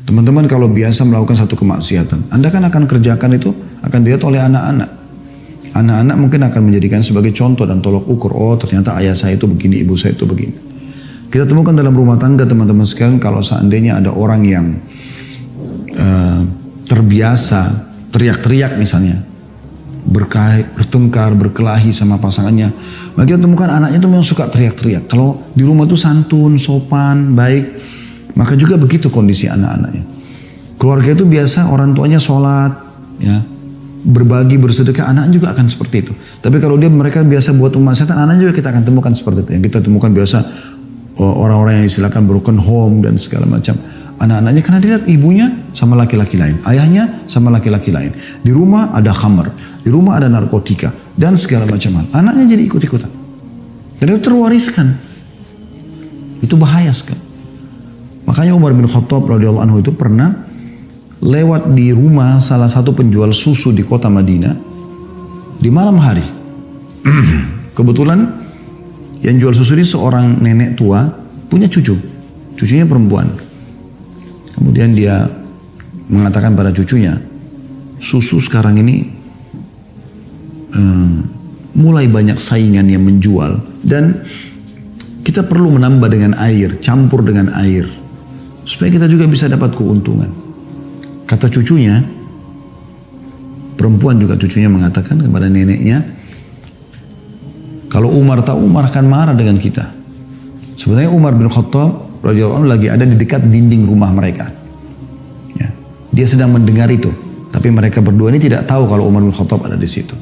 Teman-teman kalau biasa melakukan satu kemaksiatan, Anda kan akan kerjakan itu, akan dilihat oleh anak-anak. Anak-anak mungkin akan menjadikan sebagai contoh dan tolok ukur. Oh ternyata ayah saya itu begini, ibu saya itu begini. Kita temukan dalam rumah tangga teman-teman sekalian, kalau seandainya ada orang yang terbiasa teriak-teriak misalnya, bertengkar, berkelahi sama pasangannya, maka kita temukan anaknya itu memang suka teriak-teriak. Kalau di rumah itu santun, sopan, baik, maka juga begitu kondisi anak-anaknya. Keluarga itu biasa orang tuanya sholat, ya, berbagi, bersedekah, anaknya juga akan seperti itu. Tapi kalau mereka biasa buat kemaksiatan, anaknya juga kita akan temukan seperti itu. Yang kita temukan biasa orang-orang yang istilahkan broken home dan segala macam. Anak-anaknya karena dilihat ibunya sama laki-laki lain, ayahnya sama laki-laki lain. Di rumah ada khamar, di rumah ada narkotika dan segala macam hal. Anaknya jadi ikut-ikutan. Dan itu terwariskan. Itu bahaya sekali. Makanya Umar bin Khattab radhiyallahu anhu itu pernah lewat di rumah salah satu penjual susu di kota Madinah di malam hari. Kebetulan yang jual susu ini seorang nenek tua, punya cucunya perempuan. Kemudian dia mengatakan pada cucunya, susu sekarang ini mulai banyak saingan yang menjual dan kita perlu menambah dengan air, campur dengan air, supaya kita juga bisa dapat keuntungan. Kata cucunya, perempuan juga cucunya mengatakan kepada neneknya, kalau Umar tahu, Umar akan marah dengan kita. Sebenarnya Umar bin Khattab radhiyallahu anhu lagi ada di dekat dinding rumah mereka. Ya. Dia sedang mendengar itu, tapi mereka berdua ini tidak tahu kalau Umar bin Khattab ada di situ.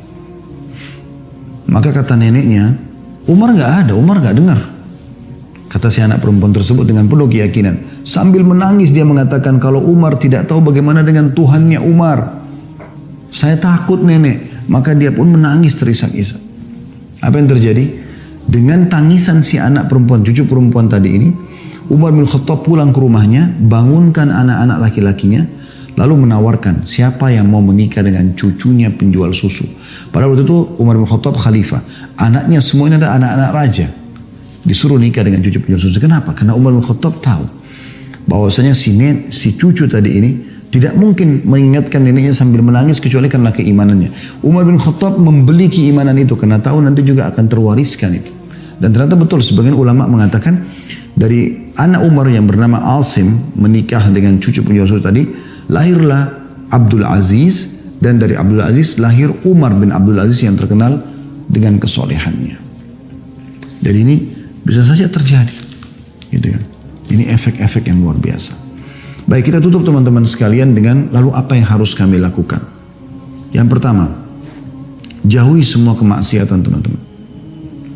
Maka kata neneknya, Umar nggak ada, Umar nggak dengar. Kata si anak perempuan tersebut dengan penuh keyakinan. Sambil menangis dia mengatakan, kalau Umar tidak tahu bagaimana dengan Tuhannya Umar. Saya takut nenek. Maka dia pun menangis terisak-isak. Apa yang terjadi? Dengan tangisan si anak perempuan, cucu perempuan tadi ini, Umar bin Khattab pulang ke rumahnya, bangunkan anak-anak laki-lakinya, lalu menawarkan siapa yang mau menikah dengan cucunya penjual susu. Pada waktu itu Umar bin Khattab khalifah. Anaknya semua ini adalah anak-anak raja. Disuruh nikah dengan cucu penjual susu. Kenapa? Karena Umar bin Khattab tahu bahwasanya si cucu tadi ini tidak mungkin mengingatkan neneknya sambil menangis kecuali karena keimanannya. Umar bin Khattab membeli keimanan itu karena tahu nanti juga akan terwariskan itu. Dan ternyata betul, sebagian ulama mengatakan dari anak Umar yang bernama Asim menikah dengan cucu penjual susu tadi, lahirlah Abdul Aziz, dan dari Abdul Aziz lahir Umar bin Abdul Aziz yang terkenal dengan kesolehannya. Jadi ini bisa saja terjadi, gitu kan? Ini efek-efek yang luar biasa. Baik, kita tutup teman-teman sekalian dengan lalu apa yang harus kami lakukan. Yang pertama, jauhi semua kemaksiatan teman-teman.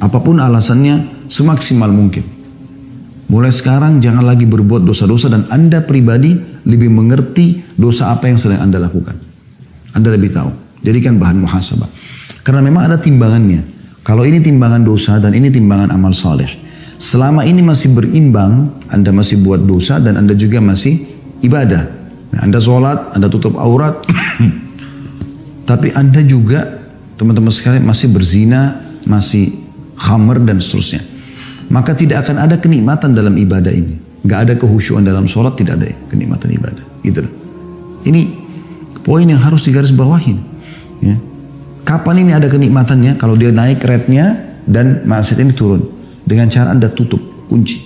Apapun alasannya, semaksimal mungkin. Mulai sekarang jangan lagi berbuat dosa-dosa dan Anda pribadi lebih mengerti dosa apa yang sedang Anda lakukan. Anda lebih tahu. Jadikan bahan muhasabah. Karena memang ada timbangannya. Kalau ini timbangan dosa dan ini timbangan amal saleh. Selama ini masih berimbang, Anda masih buat dosa dan Anda juga masih ibadah. Anda sholat, Anda tutup aurat. Tapi Anda juga, teman-teman sekalian, masih berzina, masih khamr dan seterusnya. Maka tidak akan ada kenikmatan dalam ibadah ini. Gak ada kehusyuan dalam sholat, tidak ada kenikmatan ibadah. Gitu. Ini poin yang harus digarisbawahi. Ya. Kapan ini ada kenikmatannya? Kalau dia naik rate-nya dan maksiat ini turun. Dengan cara Anda tutup, kunci.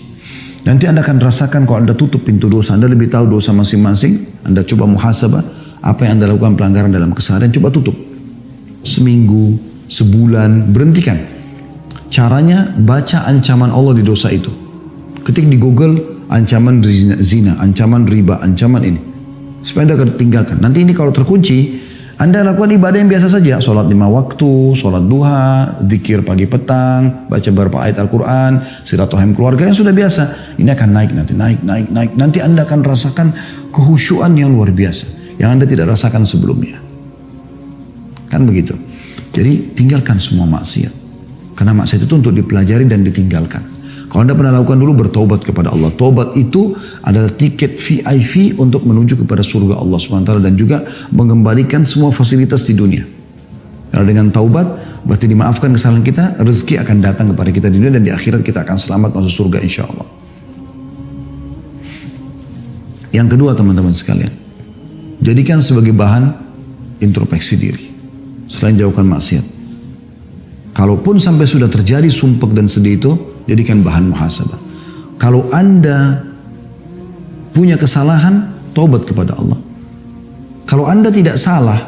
Nanti Anda akan rasakan kalau Anda tutup pintu dosa, Anda lebih tahu dosa masing-masing. Anda coba muhasabah, apa yang Anda lakukan pelanggaran dalam keseharian, coba tutup. Seminggu, sebulan, berhentikan. Caranya baca ancaman Allah di dosa itu. Ketik di Google, ancaman zina, ancaman riba, ancaman ini. Supaya Anda akan tinggalkan. Nanti ini kalau terkunci, Anda lakukan ibadah yang biasa saja. Sholat 5 waktu, sholat duha, zikir pagi petang, baca beberapa ayat Al-Quran, silaturahim keluarga yang sudah biasa. Ini akan naik nanti, naik. Nanti Anda akan rasakan kehusyuan yang luar biasa. Yang Anda tidak rasakan sebelumnya. Kan begitu. Jadi tinggalkan semua maksiat. Karena maksiat itu untuk dipelajari dan ditinggalkan. Kalau Anda pernah lakukan dulu, bertaubat kepada Allah. Taubat itu adalah tiket VIP untuk menuju kepada surga Allah SWT dan juga mengembalikan semua fasilitas di dunia. Karena dengan taubat, berarti dimaafkan kesalahan kita, rezeki akan datang kepada kita di dunia dan di akhirat kita akan selamat masuk surga insya Allah. Yang kedua teman-teman sekalian, jadikan sebagai bahan introspeksi diri. Selain jauhkan maksiat. Kalaupun sampai sudah terjadi sumpek dan sedih itu, jadikan bahan muhasabah. Kalau Anda punya kesalahan, taubat kepada Allah. Kalau Anda tidak salah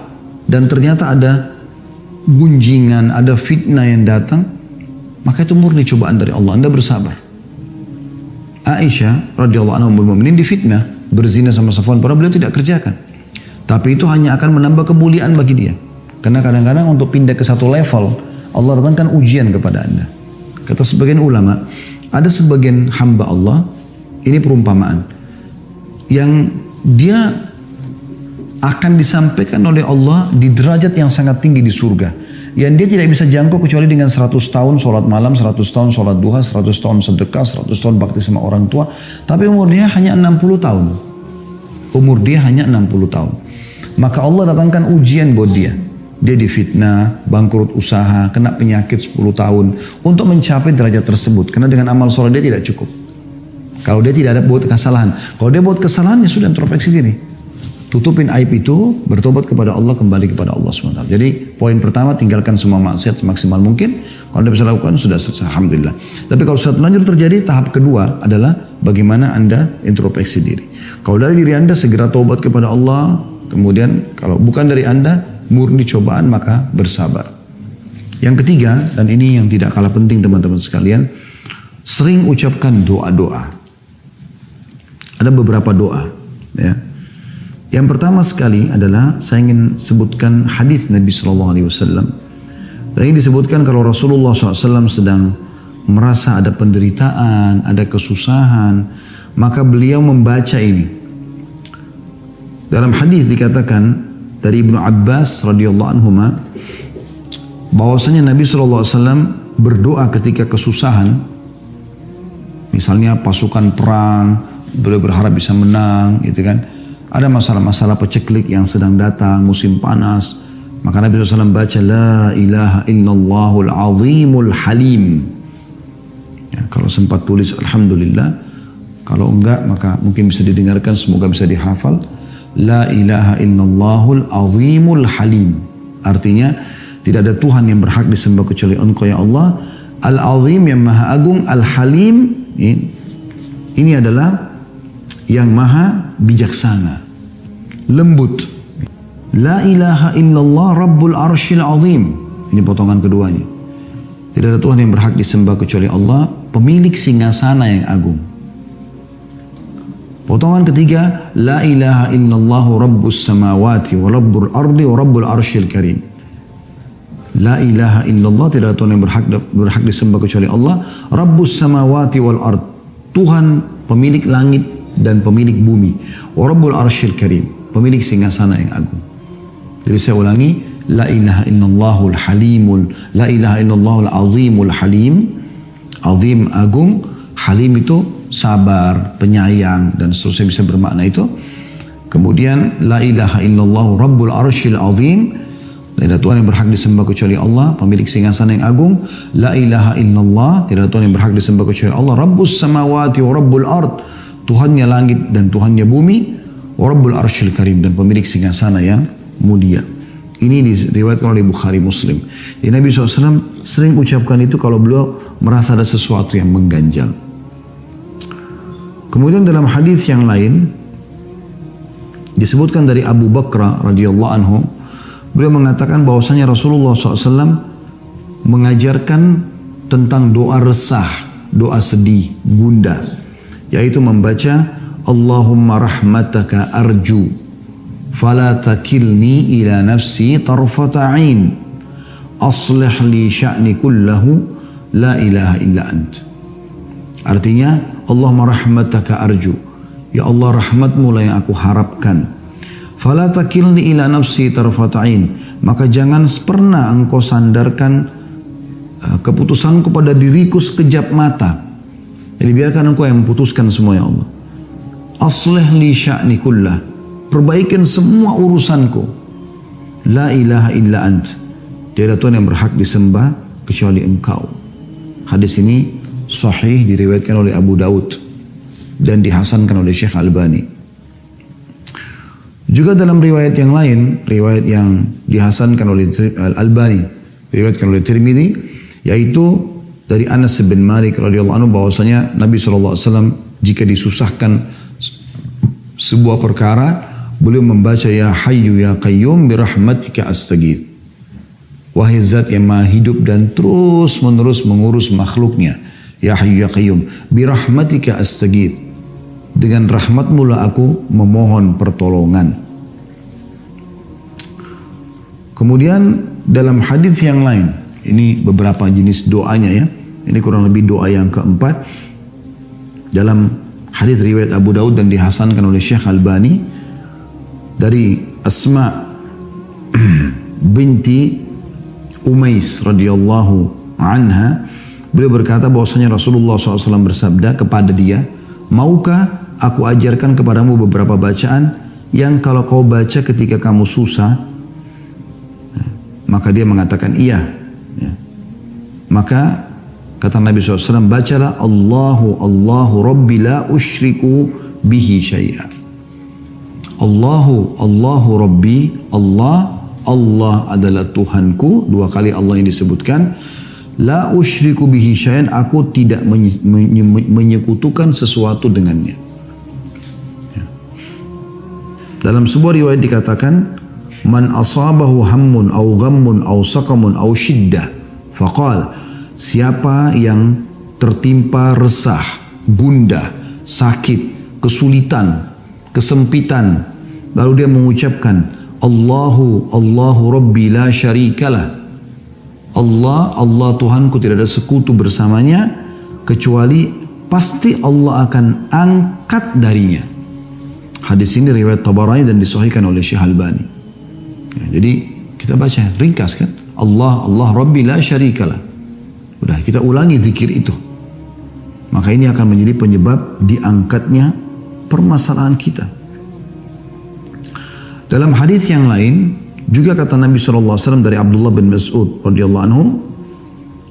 dan ternyata ada gunjingan, ada fitnah yang datang, maka itu murni cobaan dari Allah. Anda bersabar. Aisyah radhiyallahu anha ummul mukminin difitnah berzina sama Safwan, padahal beliau tidak kerjakan. Tapi itu hanya akan menambah kemuliaan bagi dia. Karena kadang-kadang untuk pindah ke satu level, Allah datangkan ujian kepada Anda. Kata sebagian ulama, ada sebagian hamba Allah, ini perumpamaan, yang dia akan disampaikan oleh Allah di derajat yang sangat tinggi di surga. Yang dia tidak bisa jangkau kecuali dengan 100 tahun sholat malam, 100 tahun sholat duha, 100 tahun sedekah, 100 tahun bakti sama orang tua. Tapi umur dia hanya 60 tahun. Umur dia hanya 60 tahun. Maka Allah datangkan ujian buat dia. Dia difitnah, bangkrut usaha, kena penyakit 10 tahun. Untuk mencapai derajat tersebut. Karena dengan amal sholat dia tidak cukup. Kalau dia tidak ada buat kesalahan. Kalau dia buat kesalahan, ya sudah introspeksi diri. Tutupin aib itu, bertobat kepada Allah, kembali kepada Allah SWT. Jadi poin pertama, tinggalkan semua maksiat semaksimal mungkin. Kalau Anda bisa lakukan, sudah selesai, alhamdulillah. Tapi kalau sudah terlanjur terjadi, tahap kedua adalah bagaimana Anda introspeksi diri. Kalau dari diri Anda, segera taubat kepada Allah. Kemudian kalau bukan dari Anda, murni cobaan, maka bersabar. Yang ketiga, dan ini yang tidak kalah penting teman-teman sekalian, sering ucapkan doa-doa. Ada beberapa doa, ya. Yang pertama sekali adalah saya ingin sebutkan hadis Nabi SAW. Dan ini disebutkan kalau Rasulullah SAW sedang merasa ada penderitaan, ada kesusahan, maka beliau membaca ini. Dalam hadis dikatakan dari Ibnu Abbas radhiyallahu anhuma bahwasanya Nabi SAW berdoa ketika kesusahan. Misalnya pasukan perang, beliau berharap bisa menang, gitu kan. Ada masalah-masalah peceklik yang sedang datang, musim panas. Maka Nabi SAW baca, La ilaha illallahul azimul halim. Ya, kalau sempat tulis, Alhamdulillah. Kalau enggak, maka mungkin bisa didengarkan, semoga bisa dihafal. La ilaha illallahul azimul halim. Artinya, tidak ada Tuhan yang berhak disembah kecuali Engkau ya Allah. Al-azim yang maha agung, al-halim. Ini adalah yang maha bijaksana, lembut. La ilaha illallah rabbul arshil azim. Ini potongan keduanya. Tidak ada Tuhan yang berhak disembah kecuali Allah, pemilik singgasana yang agung. Potongan ketiga, la ilaha illallah rabbus samawati wa rabbul ardi wa rabbul arshil karim. La ilaha illallah, tidak ada Tuhan yang berhak disembah kecuali Allah, rabbus samawati wal ard. Tuhan pemilik langit dan pemilik bumi. Wa rabbul arshil karim, pemilik singgasana yang agung. Jadi saya ulangi, la ilaha illallahul halimul, la ilaha illallahul azimul halim. Azim agung, halim itu sabar, penyayang dan seterusnya bisa bermakna itu. Kemudian la ilaha illallah rabbul arshil azim. Tidak ada Tuhan yang berhak disembah kecuali Allah, pemilik singgasana yang agung. La ilaha illallah, tidak ada Tuhan yang berhak disembah kecuali Allah. Rabbus samawati wa rabbul ard, Tuhannya langit dan Tuhannya bumi. Wa rabbul arshil karim, dan pemilik singgasana yang mulia. Ini diriwayatkan oleh Bukhari Muslim. Jadi Nabi SAW sering ucapkan itu kalau beliau merasa ada sesuatu yang mengganjal. Kemudian dalam hadis yang lain disebutkan dari Abu Bakar radhiyallahu anhu, beliau mengatakan bahwasanya Rasulullah SAW mengajarkan tentang doa resah, doa sedih, gundah, yaitu membaca Allahumma rahmataka arju fala takilni ila nafsi tarfata ain aslih li sya'ni kullahu la ilaha illa ant. Artinya, Allahumma rahmataka arju, ya Allah rahmatmu lah yang aku harapkan. Fala takilni ila nafsi tarfata ain, maka jangan pernah engkau sandarkan keputusanku pada diriku sekejap mata. Jadi biarkan engkau yang memutuskan semua ya Allah. Aslih li sya'ni kullah, perbaikan semua urusanku. La ilaha illa ant, tiada Tuhan yang berhak disembah kecuali engkau. Hadis ini sahih, diriwayatkan oleh Abu Daud dan dihasankan oleh Syekh Albani. Juga dalam riwayat yang lain, riwayat yang dihasankan oleh Al-Albani, riwayatkan oleh Tirmidzi, yaitu dari Anas bin Malik radhiyallahu anhu bahwasanya Nabi SAW jika disusahkan sebuah perkara, beliau membaca ya Hayyu ya Qayyum birahmatika astaghits. Wahai zat yang maha hidup dan terus menerus mengurus makhluknya, ya Hayyu ya Qayyum birahmatika astaghits. Dengan rahmatmu lah aku memohon pertolongan. Kemudian dalam hadis yang lain, ini beberapa jenis doanya ya. Ini kurang lebih doa yang keempat. Dalam hadis riwayat Abu Daud dan dihasankan oleh Syekh Albani dari Asma binti Umais radhiyallahu anha, beliau berkata bahwasanya Rasulullah SAW bersabda kepada dia, maukah aku ajarkan kepadamu beberapa bacaan yang kalau kau baca ketika kamu susah, maka dia mengatakan iya. Maka kata Nabi SAW, bacalah Allahu Rabbi la usyriku bihi syai'a. Allahu Rabbi, Allah adalah Tuhanku. Dua kali Allah yang disebutkan. La usyriku bihi syai'an, aku tidak menyekutukan sesuatu dengannya. Dalam sebuah riwayat dikatakan, man asabahu hammun au ghammun au saqamun au shiddah faqal, siapa yang tertimpa resah, gundah, sakit, kesulitan, kesempitan, lalu dia mengucapkan Allahu Rabbi la syarikalah, Allah Tuhanku tidak ada sekutu bersamanya, kecuali pasti Allah akan angkat darinya. Hadis ini riwayat Tabarani dan disahihkan oleh Syekh Albani. Ya, jadi kita baca ringkas kan, Allah Rabbi la syarikalah. Udah kita ulangi zikir itu. Maka ini akan menjadi penyebab diangkatnya permasalahan kita. Dalam hadis yang lain juga kata Nabi SAW dari Abdullah bin Mas'ud radhiyallahu anhu,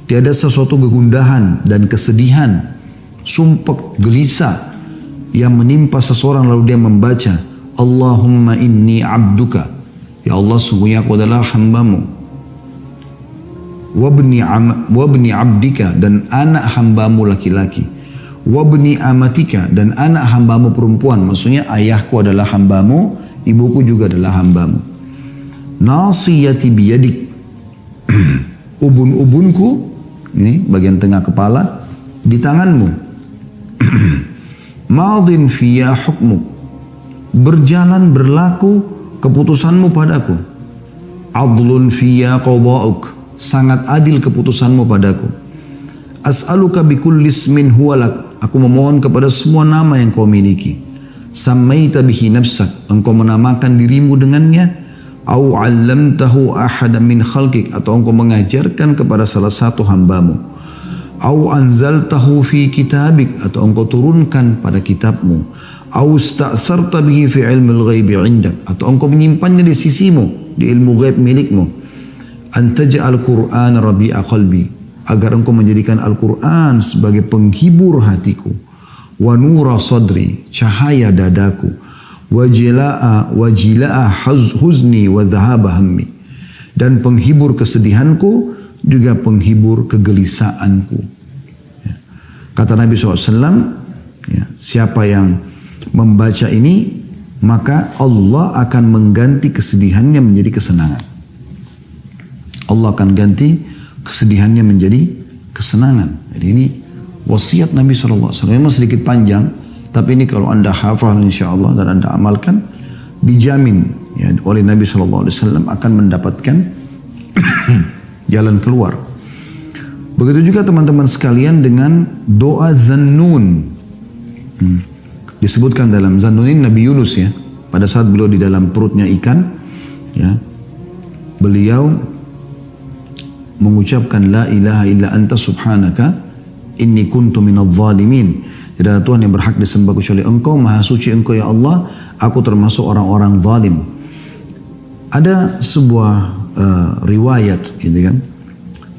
tiada sesuatu kegundahan dan kesedihan, sumpek, gelisah yang menimpa seseorang lalu dia membaca Allahumma inni abduka, ya Allah sungguhnya aku adalah hambamu, wabni abdika, dan anak hambamu laki-laki, wabni amatika, dan anak hambamu perempuan, maksudnya ayahku adalah hambamu, ibuku juga adalah hambamu, nasiyati biyadik, ubun-ubunku, ini bagian tengah kepala, di tanganmu, madin fiyya hukmuk, berjalan berlaku keputusanmu padaku, adlun fiyya qada'uk, sangat adil keputusanmu padaku, as'aluka bikulli ismin huwalak, aku memohon kepada semua nama yang kau miliki, sammaita bihi nafsak, engkau menamakan dirimu dengannya, au 'allamtahu ahadan min khalqik, atau engkau mengajarkan kepada salah satu hambamu, au anzaltahu fi kitabik, atau engkau turunkan pada kitabmu, au sta'tharta bihi fi ilmil ghaibi 'indak, atau engkau menyimpannya di sisimu, di ilmu ghaib milikmu, antaj'al Qur'an rabi'a qalbi, agar engkau menjadikan Al-Qur'an sebagai penghibur hatiku, wa nura sadri, cahaya dadaku, wajila'a huzni wa dhahaba hammi, dan penghibur kesedihanku juga penghibur kegelisahanku. Ya. Kata Nabi SAW, ya, siapa yang membaca ini maka Allah akan mengganti kesedihannya menjadi kesenangan. Allah akan ganti kesedihannya menjadi kesenangan. Jadi ini wasiat Nabi SAW. Memang sedikit panjang, tapi ini kalau anda hafal insyaAllah dan anda amalkan, dijamin ya, oleh Nabi SAW akan mendapatkan jalan keluar. Begitu juga teman-teman sekalian dengan doa Zannun. Disebutkan dalam Zannun ini Nabi Yunus ya, pada saat beliau di dalam perutnya ikan, ya, beliau mengucapkan la ilaha illa anta subhanaka inni kuntu minadh dhalimin. Tidak ada Tuhan yang berhak disembah kecuali Engkau, maha suci Engkau ya Allah, aku termasuk orang-orang zalim. Ada sebuah riwayat gitu kan,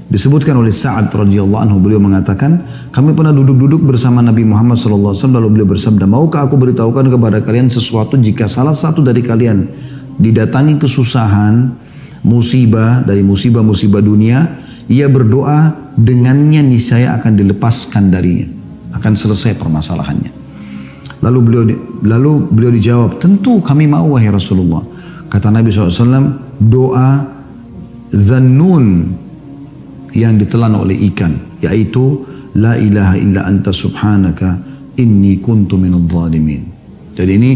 Disebutkan oleh Sa'ad radhiyallahu anhu, beliau mengatakan, kami pernah duduk-duduk bersama Nabi Muhammad sallallahu alaihi wasallam, lalu beliau bersabda, maukah aku beritahukan kepada kalian sesuatu jika salah satu dari kalian didatangi kesusahan, musibah dari musibah-musibah dunia, ia berdoa dengannya niscaya akan dilepaskan darinya, akan selesai permasalahannya. Lalu beliau dijawab, tentu kami mau wahai Rasulullah. Kata Nabi SAW, doa Zannun yang ditelan oleh ikan, yaitu la ilaha illa anta subhanaka inni kuntu minadh dhalimin. Jadi ini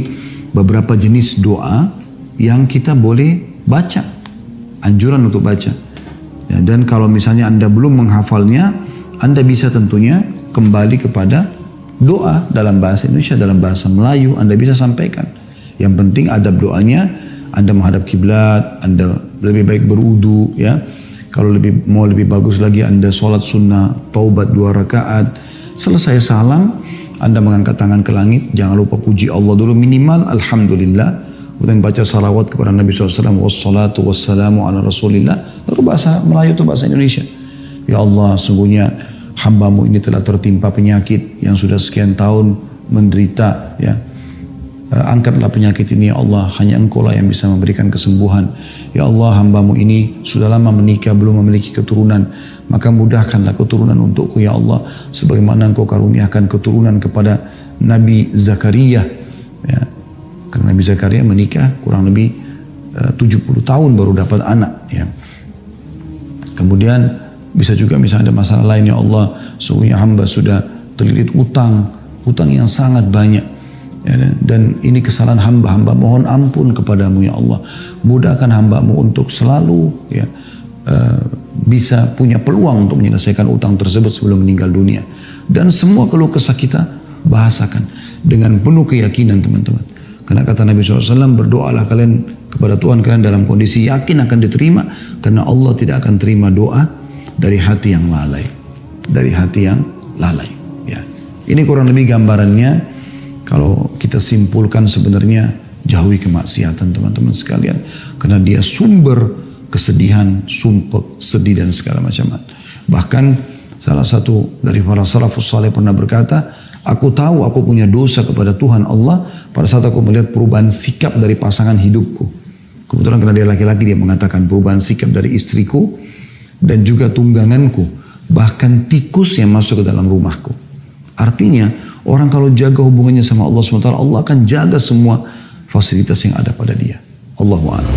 beberapa jenis doa yang kita boleh baca, anjuran untuk baca. Ya, dan kalau misalnya Anda belum menghafalnya, Anda bisa tentunya kembali kepada doa dalam bahasa Indonesia, dalam bahasa Melayu, Anda bisa sampaikan. Yang penting adab doanya, Anda menghadap kiblat, Anda lebih baik berwudu, ya. Kalau mau lebih bagus lagi, Anda sholat sunnah, taubat 2 rakaat. Selesai salam, Anda mengangkat tangan ke langit. Jangan lupa puji Allah dulu, minimal Alhamdulillah. Kemudian baca salawat kepada Nabi SAW. Wassalatu wassalamu ala rasulillah. Lalu bahasa Melayu itu bahasa Indonesia. Ya Allah, sungguhnya hambamu ini telah tertimpa penyakit yang sudah sekian tahun menderita, ya. Angkatlah penyakit ini ya Allah, hanya Engkau lah yang bisa memberikan kesembuhan. Ya Allah, hambamu ini sudah lama menikah belum memiliki keturunan, maka mudahkanlah keturunan untukku ya Allah, sebagaimana Engkau karuniakan keturunan kepada Nabi Zakaria, ya. Karena Nabi Zakaria menikah kurang lebih 70 tahun baru dapat anak, ya. Kemudian bisa juga misalnya ada masalah lain, ya Allah, sungguhnya hamba sudah terlilit utang yang sangat banyak. Ya, dan ini kesalahan hamba mohon ampun kepadamu ya Allah, mudahkan hambamu untuk selalu, ya, bisa punya peluang untuk menyelesaikan utang tersebut sebelum meninggal dunia. Dan semua keluh kesah kita bahasakan dengan penuh keyakinan, teman-teman. Karena kata Nabi SAW, berdoalah kalian kepada Tuhan kalian dalam kondisi yakin akan diterima, karena Allah tidak akan terima doa dari hati yang lalai, ya. Ini kurang lebih gambarannya. Kalau kita simpulkan, sebenarnya jauhi kemaksiatan, teman-teman sekalian, karena dia sumber kesedihan, sumpah, sedih dan segala macam. Bahkan salah satu dari para salafus saleh pernah berkata, aku tahu aku punya dosa kepada Tuhan Allah pada saat aku melihat perubahan sikap dari pasangan hidupku. Kebetulan karena dia laki-laki, dia mengatakan perubahan sikap dari istriku dan juga tungganganku, bahkan tikus yang masuk ke dalam rumahku. Artinya orang kalau jaga hubungannya sama Allah SWT, Allah akan jaga semua fasilitas yang ada pada dia. Allahu a'lam.